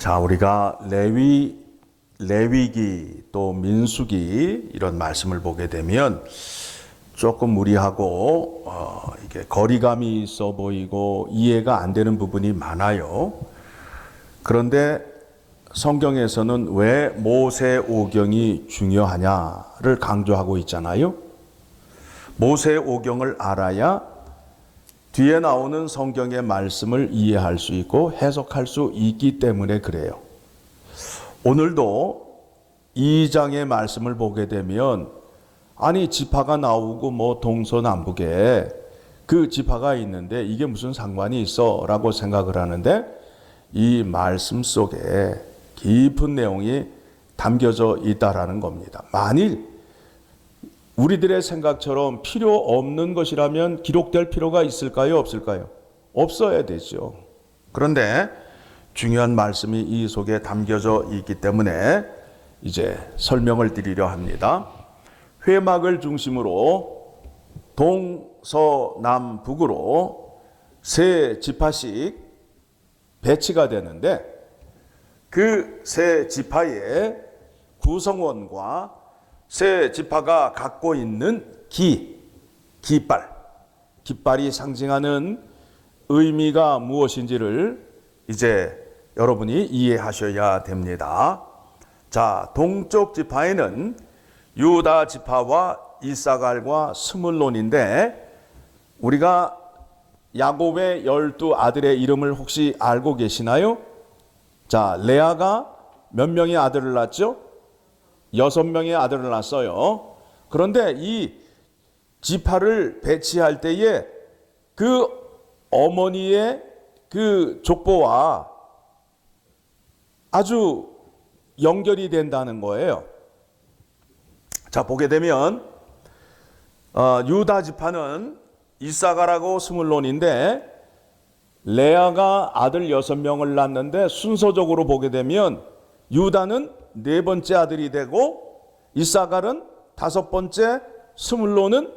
자, 우리가 레위기 또 민수기 이런 말씀을 보게 되면 조금 무리하고 이게 거리감이 있어 보이고 이해가 안 되는 부분이 많아요. 그런데 성경에서는 왜 모세오경이 중요하냐를 강조하고 있잖아요. 모세오경을 알아야 뒤에 나오는 성경의 말씀을 이해할 수 있고 해석할 수 있기 때문에 그래요. 오늘도 2장의 말씀을 보게 되면 아니 지파가 나오고 뭐 동서남북에 그 지파가 있는데 이게 무슨 상관이 있어 라고 생각을 하는데 이 말씀 속에 깊은 내용이 담겨져 있다라는 겁니다. 만일 우리들의 생각처럼 필요 없는 것이라면 기록될 필요가 있을까요? 없을까요? 없어야 되죠. 그런데 중요한 말씀이 이 속에 담겨져 있기 때문에 이제 설명을 드리려 합니다. 회막을 중심으로 동서남북으로 세 지파씩 배치가 되는데 그 세 지파의 구성원과 세 지파가 갖고 있는 깃발이 상징하는 의미가 무엇인지를 이제 여러분이 이해하셔야 됩니다. 자, 동쪽 지파에는 유다 지파와 이사갈과 스물론인데 우리가 야곱의 12아들의 이름을 혹시 알고 계시나요? 자, 레아가 몇 명의 아들을 낳았죠? 6명의 아들을 낳았어요. 그런데 이 지파를 배치할 때에 그 어머니의 그 족보와 아주 연결이 된다는 거예요. 자, 보게 되면 유다 지파는 이사갈하고 스물론인데 레아가 아들 6명을 낳았는데 순서적으로 보게 되면 유다는 4번째 아들이 되고 이사갈은 5번째, 스물론은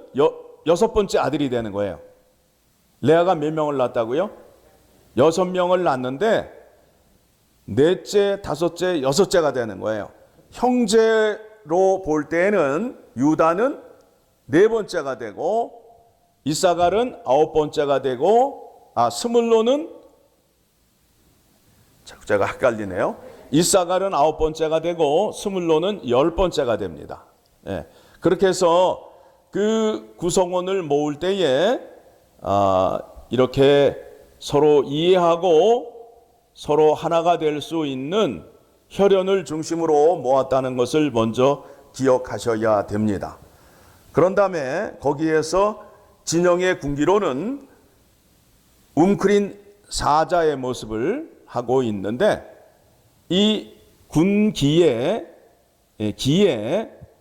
6번째 아들이 되는 거예요. 레아가 몇 명을 낳았다고요? 6명을 낳았는데 넷째, 다섯째, 여섯째가 되는 거예요. 형제로 볼 때는 유다는 4번째가 되고 이사갈은 9번째가 되고 스물론은 제가 헷갈리네요. 이사갈은 9번째가 되고 스물론은 10번째가 됩니다. 예. 그렇게 해서 그 구성원을 모을 때에 이렇게 서로 이해하고 서로 하나가 될 수 있는 혈연을 중심으로 모았다는 것을 먼저 기억하셔야 됩니다. 그런 다음에 거기에서 진영의 군기로는 웅크린 사자의 모습을 하고 있는데 이 군기에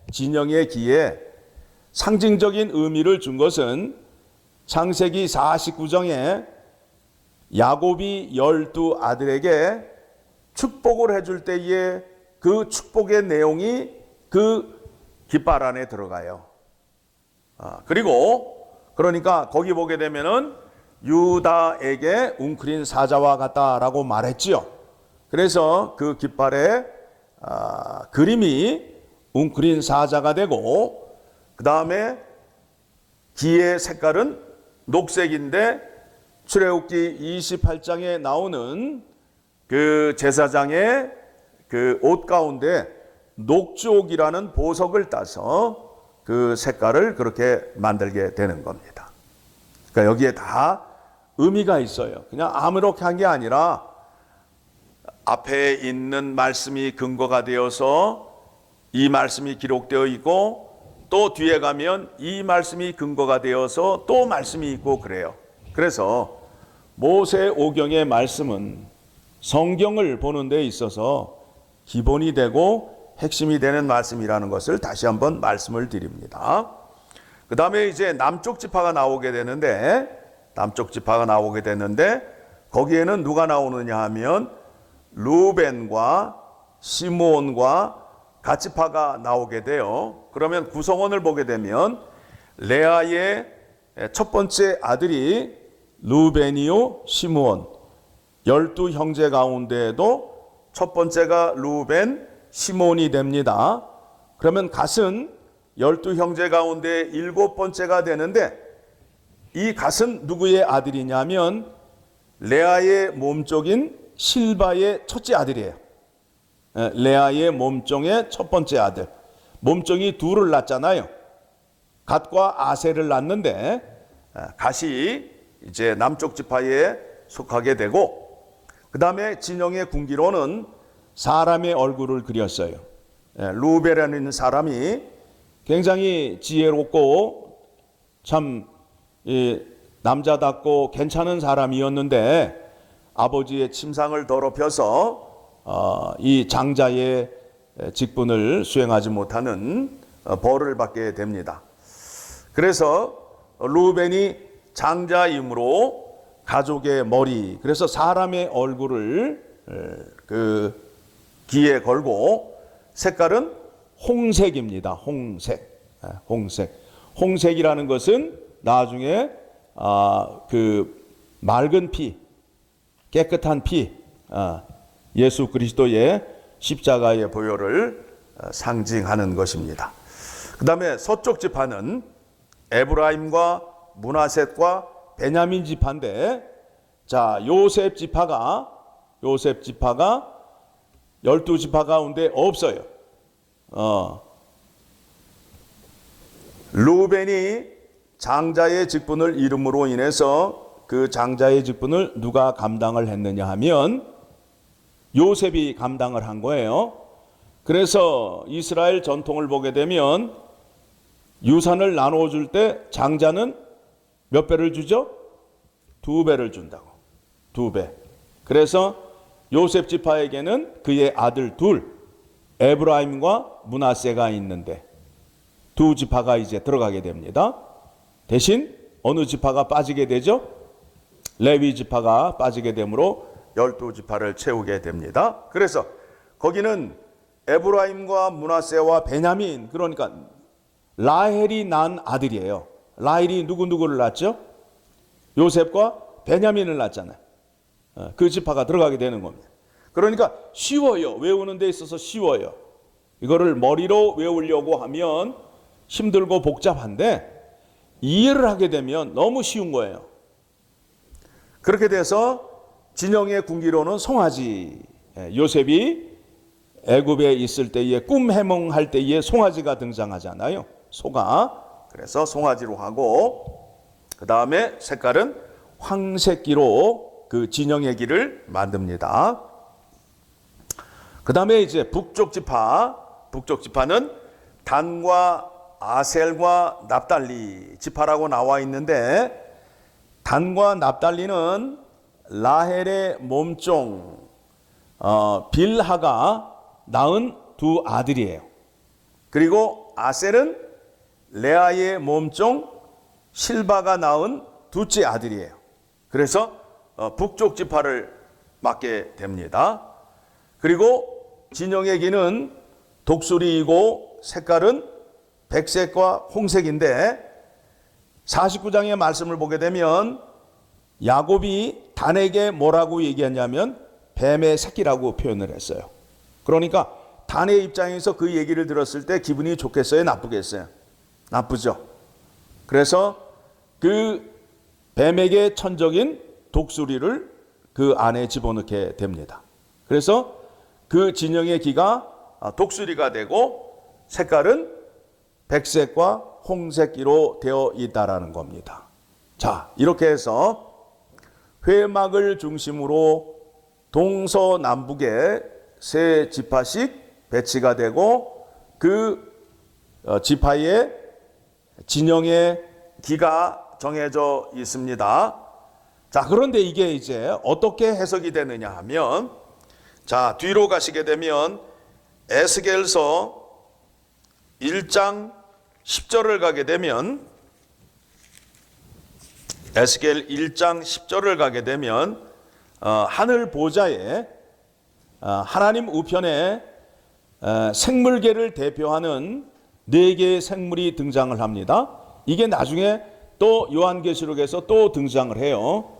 진영의 기에 상징적인 의미를 준 것은 창세기 49장에 야곱이 12아들에게 축복을 해줄 때에 그 축복의 내용이 그 깃발 안에 들어가요. 그러니까 거기 보게 되면은 유다에게 웅크린 사자와 같다라고 말했지요. 그래서 그 깃발의 그림이 웅크린 사자가 되고 그 다음에 기의 색깔은 녹색인데 출애굽기 28장에 나오는 그 제사장의 그 옷 가운데 녹주옥이라는 보석을 따서 그 색깔을 그렇게 만들게 되는 겁니다. 그러니까 여기에 다 의미가 있어요. 그냥 아무렇게 한 게 아니라 앞에 있는 말씀이 근거가 되어서 이 말씀이 기록되어 있고 또 뒤에 가면 이 말씀이 근거가 되어서 또 말씀이 있고 그래요. 그래서 모세오경의 말씀은 성경을 보는 데 있어서 기본이 되고 핵심이 되는 말씀이라는 것을 다시 한번 말씀을 드립니다. 그 다음에 이제 남쪽 지파가 나오게 되는데 거기에는 누가 나오느냐 하면 루벤과 시므온과 갓지파가 나오게 돼요. 그러면 구성원을 보게 되면 레아의 첫 번째 아들이 루벤이요 시므온 12형제 가운데에도 첫 번째가 루벤, 시몬이 됩니다. 그러면 갓은 12형제 가운데 7번째가 되는데, 이 갓은 누구의 아들이냐면 레아의 몸종인 실바의 첫째 아들이에요. 레아의 몸종의 첫 번째 아들. 몸종이 둘을 낳잖아요. 갓과 아셀을 낳는데, 갓이 이제 남쪽 지파에 속하게 되고, 그 다음에 진영의 군기로는 사람의 얼굴을 그렸어요. 루벤이라는 사람이 굉장히 지혜롭고 참 남자답고 괜찮은 사람이었는데, 아버지의 침상을 더럽혀서 이 장자의 직분을 수행하지 못하는 벌을 받게 됩니다. 그래서 루벤이 장자이므로 가족의 머리, 그래서 사람의 얼굴을 그 귀에 걸고, 색깔은 홍색입니다. 홍색. 홍색이라는 것은 나중에 그 맑은 피, 깨끗한 피, 예수 그리스도의 십자가의 보혈을 상징하는 것입니다. 그 다음에 서쪽 지파는 에브라임과 므낫셋과 베냐민 지파인데, 자, 요셉 지파가 12지파 가운데 없어요. 루벤이 장자의 직분을 이름으로 인해서 그 장자의 직분을 누가 감당을 했느냐 하면 요셉이 감당을 한 거예요. 그래서 이스라엘 전통을 보게 되면 유산을 나눠줄 때 장자는 몇 배를 주죠? 2배를 준다고. 2배. 그래서 요셉 지파에게는 그의 아들 둘, 에브라임과 므낫세가 있는데 두 지파가 이제 들어가게 됩니다. 대신 어느 지파가 빠지게 되죠? 레위 지파가 빠지게 되므로 12지파를 채우게 됩니다. 그래서 거기는 에브라임과 므낫세와 베냐민, 그러니까 라헬이 낳은 아들이에요. 라헬이 누구를 낳았죠? 요셉과 베냐민을 낳았잖아요. 그 지파가 들어가게 되는 겁니다. 그러니까 쉬워요. 외우는 데 있어서 쉬워요. 이거를 머리로 외우려고 하면 힘들고 복잡한데 이해를 하게 되면 너무 쉬운 거예요. 그렇게 돼서 진영의 군기로는 송아지, 요셉이 애굽에 있을 때에 꿈 해몽할 때에 송아지가 등장하잖아요. 소가. 그래서 송아지로 하고, 그 다음에 색깔은 황색기로 그 진영의 길을 만듭니다. 그 다음에 이제 북쪽 지파는 단과 아셀과 납달리 지파라고 나와 있는데, 단과 납달리는 라헬의 몸종 빌하가 낳은 두 아들이에요. 그리고 아셀은 레아의 몸종 실바가 낳은 둘째 아들이에요. 그래서 북쪽 지파를 맡게 됩니다. 그리고 진영의 기는 독수리이고 색깔은 백색과 홍색인데, 49장의 말씀을 보게 되면 야곱이 단에게 뭐라고 얘기했냐면 뱀의 새끼라고 표현을 했어요. 그러니까 단의 입장에서 그 얘기를 들었을 때 기분이 좋겠어요? 나쁘겠어요? 나쁘죠. 그래서 그 뱀에게 천적인 독수리를 그 안에 집어넣게 됩니다. 그래서 그 진영의 기가 독수리가 되고 색깔은 백색과 홍색기로 되어 있다라는 겁니다. 자, 이렇게 해서 회막을 중심으로 동서남북에 세 지파씩 배치가 되고, 그 지파의 진영의 기가 정해져 있습니다. 자, 그런데 이게 이제 어떻게 해석이 되느냐 하면, 자, 뒤로 가시게 되면 에스겔서 1장 10절을 가게 되면, 에스겔 1장 10절을 가게 되면 하늘 보좌에 하나님 우편에 생물계를 대표하는 4개의 생물이 등장을 합니다. 이게 나중에 또 요한계시록에서 또 등장을 해요.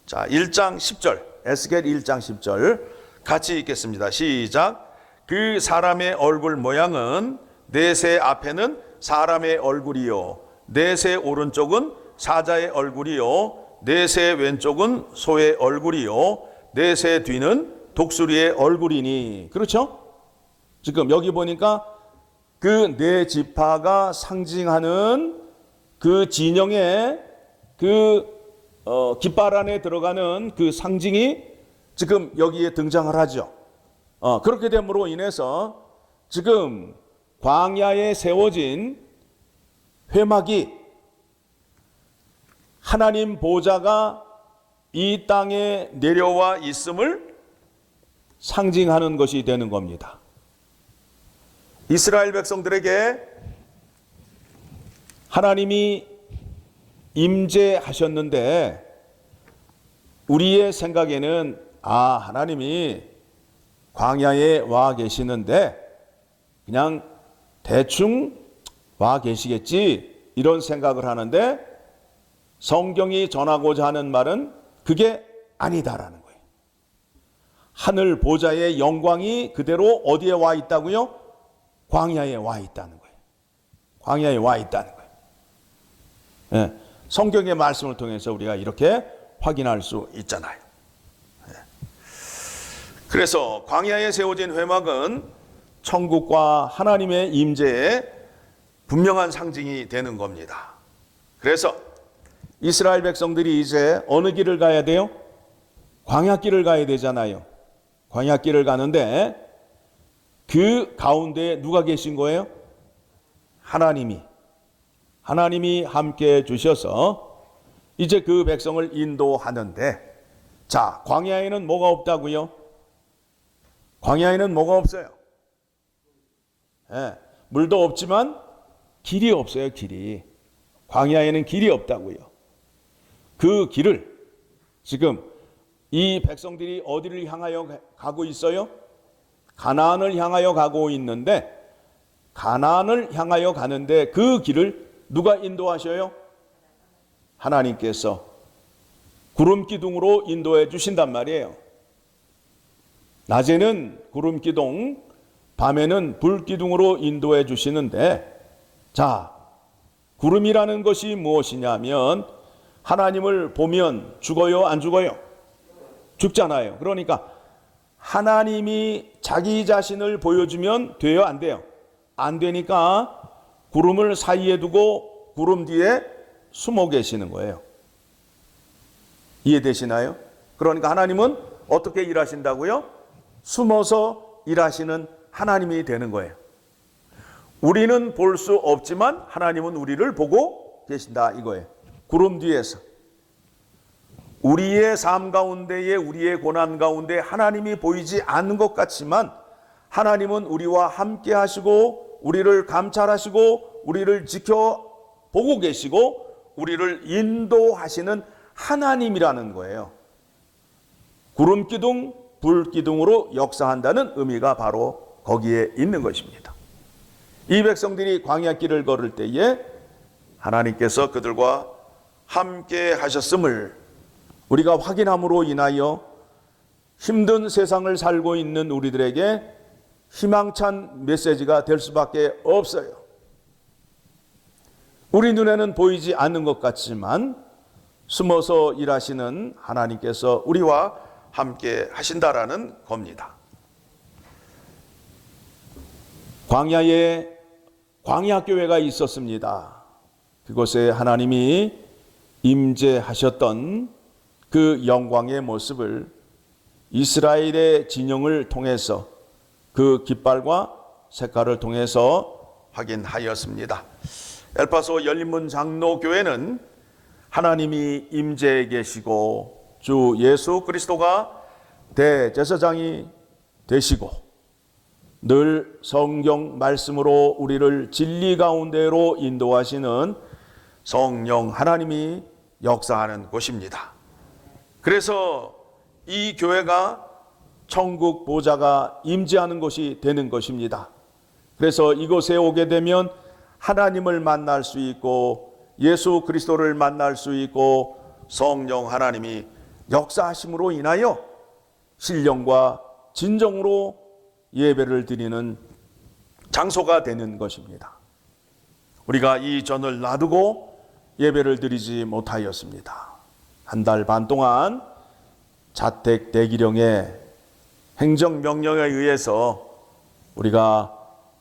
자, 1장 10절, 에스겔 1장 10절. 같이 읽겠습니다. 시작. 그 사람의 얼굴 모양은 넷의 앞에는 사람의 얼굴이요, 넷의 오른쪽은 사자의 얼굴이요, 넷의 왼쪽은 소의 얼굴이요, 넷의 뒤는 독수리의 얼굴이니. 그렇죠? 지금 여기 보니까 그 네 지파가 상징하는 그 진영의 그 깃발 안에 들어가는 그 상징이 지금 여기에 등장을 하죠. 그렇게 됨으로 인해서 지금 광야에 세워진 회막이 하나님 보좌가 이 땅에 내려와 있음을 상징하는 것이 되는 겁니다. 이스라엘 백성들에게 하나님이 임재하셨는데 우리의 생각에는 하나님이 광야에 와 계시는데 그냥 대충 와 계시겠지 이런 생각을 하는데 성경이 전하고자 하는 말은 그게 아니다라는 거예요. 하늘 보좌의 영광이 그대로 어디에 와 있다고요? 광야에 와 있다는 거예요. 광야에 와 있다는 거예요. 예, 성경의 말씀을 통해서 우리가 이렇게 확인할 수 있잖아요. 예. 그래서 광야에 세워진 회막은 천국과 하나님의 임재의 분명한 상징이 되는 겁니다. 그래서 이스라엘 백성들이 이제 어느 길을 가야 돼요? 광야길을 가야 되잖아요. 광야길을 가는데 그 가운데 누가 계신 거예요? 하나님이 함께 주셔서 이제 그 백성을 인도하는데, 자, 광야에는 뭐가 없다고요? 광야에는 뭐가 없어요? 예, 물도 없지만 길이 없어요. 길이. 광야에는 길이 없다고요. 그 길을 지금 이 백성들이 어디를 향하여 가고 있어요? 가나안을 향하여 가고 있는데, 가나안을 향하여 가는데 그 길을 누가 인도하셔요? 하나님께서 구름 기둥으로 인도해 주신단 말이에요. 낮에는 구름 기둥, 밤에는 불 기둥으로 인도해 주시는데, 자, 구름이라는 것이 무엇이냐면 하나님을 보면 죽어요, 안 죽어요? 죽잖아요. 그러니까 하나님이 자기 자신을 보여주면 돼요, 안 돼요? 안 되니까 구름을 사이에 두고 구름 뒤에 숨어 계시는 거예요. 이해되시나요? 그러니까 하나님은 어떻게 일하신다고요? 숨어서 일하시는 하나님이 되는 거예요. 우리는 볼 수 없지만 하나님은 우리를 보고 계신다 이거예요. 구름 뒤에서. 우리의 삶 가운데에, 우리의 고난 가운데 하나님이 보이지 않는 것 같지만 하나님은 우리와 함께 하시고 우리를 감찰하시고 우리를 지켜보고 계시고 우리를 인도하시는 하나님이라는 거예요. 구름 기둥, 불 기둥으로 역사한다는 의미가 바로 거기에 있는 것입니다. 이 백성들이 광야길을 걸을 때에 하나님께서 그들과 함께 하셨음을 우리가 확인함으로 인하여 힘든 세상을 살고 있는 우리들에게 희망찬 메시지가 될 수밖에 없어요. 우리 눈에는 보이지 않는 것 같지만 숨어서 일하시는 하나님께서 우리와 함께 하신다라는 겁니다. 광야에 광야교회가 있었습니다. 그곳에 하나님이 임재하셨던 그 영광의 모습을 이스라엘의 진영을 통해서 그 깃발과 색깔을 통해서 확인하였습니다. 엘파소 열린문 장로교회는 하나님이 임재해 계시고 주 예수 그리스도가 대제사장이 되시고 늘 성경 말씀으로 우리를 진리 가운데로 인도하시는 성령 하나님이 역사하는 곳입니다. 그래서 이 교회가 천국 보좌가 임재하는 곳이 되는 것입니다. 그래서 이곳에 오게 되면 하나님을 만날 수 있고 예수 그리스도를 만날 수 있고 성령 하나님이 역사하심으로 인하여 신령과 진정으로 예배를 드리는 장소가 되는 것입니다. 우리가 이 전을 놔두고 예배를 드리지 못하였습니다. 한 달 반 동안 자택 대기령의 행정명령에 의해서 우리가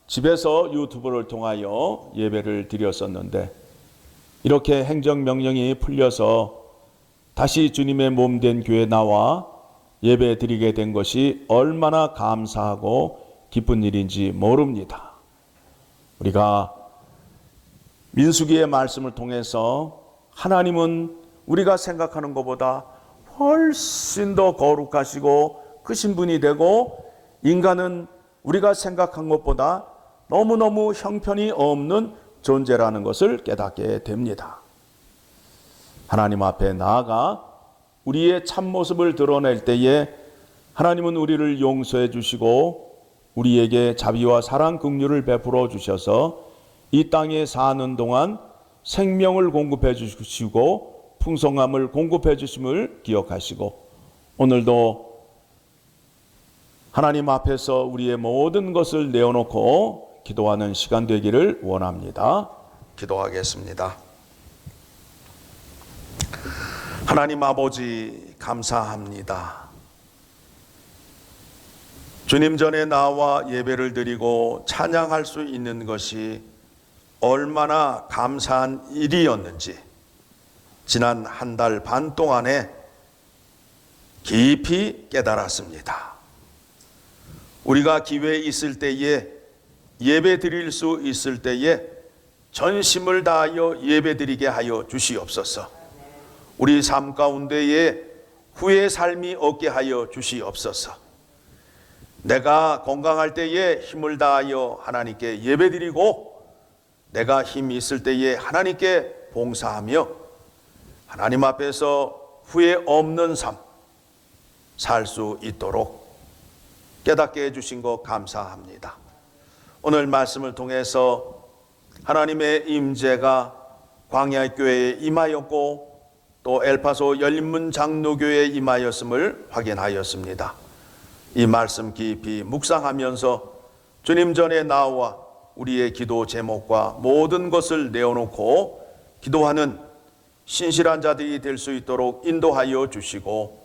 집에서 유튜브를 통하여 예배를 드렸었는데, 이렇게 행정명령이 풀려서 다시 주님의 몸 된 교회에 나와 예배 드리게 된 것이 얼마나 감사하고 기쁜 일인지 모릅니다. 우리가 민수기의 말씀을 통해서 하나님은 우리가 생각하는 것보다 훨씬 더 거룩하시고 크신 분이 되고, 인간은 우리가 생각한 것보다 너무너무 형편이 없는 존재라는 것을 깨닫게 됩니다. 하나님 앞에 나아가 우리의 참모습을 드러낼 때에 하나님은 우리를 용서해 주시고 우리에게 자비와 사랑 긍휼을 베풀어 주셔서 이 땅에 사는 동안 생명을 공급해 주시고 풍성함을 공급해 주심을 기억하시고, 오늘도 하나님 앞에서 우리의 모든 것을 내어놓고 기도하는 시간 되기를 원합니다. 기도하겠습니다. 하나님 아버지, 감사합니다. 주님 전에 나와 예배를 드리고 찬양할 수 있는 것이 얼마나 감사한 일이었는지 지난 한 달 반 동안에 깊이 깨달았습니다. 우리가 기회에 있을 때에, 예배 드릴 수 있을 때에 전심을 다하여 예배 드리게 하여 주시옵소서. 우리 삶 가운데에 후회의 삶이 없게 하여 주시옵소서. 내가 건강할 때에 힘을 다하여 하나님께 예배 드리고, 내가 힘이 있을 때에 하나님께 봉사하며 하나님 앞에서 후회 없는 삶 살 수 있도록 깨닫게 해주신 것 감사합니다. 오늘 말씀을 통해서 하나님의 임재가 광야교회에 임하였고 또 엘파소 열린문 장로교회에 임하였음을 확인하였습니다. 이 말씀 깊이 묵상하면서 주님 전에 나와 우리의 기도 제목과 모든 것을 내어놓고 기도하는 신실한 자들이 될 수 있도록 인도하여 주시고,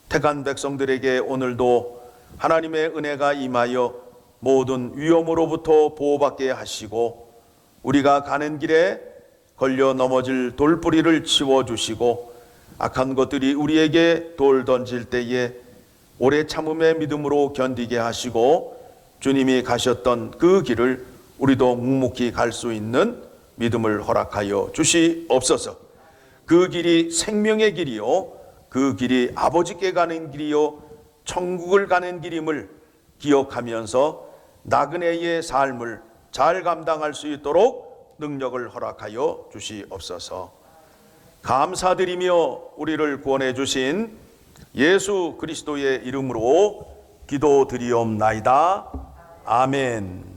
택한 백성들에게 오늘도 하나님의 은혜가 임하여 모든 위험으로부터 보호받게 하시고, 우리가 가는 길에 걸려 넘어질 돌뿌리를 치워주시고, 악한 것들이 우리에게 돌 던질 때에 오래 참음의 믿음으로 견디게 하시고, 주님이 가셨던 그 길을 우리도 묵묵히 갈 수 있는 믿음을 허락하여 주시옵소서. 그 길이 생명의 길이요, 그 길이 아버지께 가는 길이요, 천국을 가는 길임을 기억하면서 나그네의 삶을 잘 감당할 수 있도록 능력을 허락하여 주시옵소서. 감사드리며 우리를 구원해 주신 예수 그리스도의 이름으로 기도드리옵나이다. 아멘.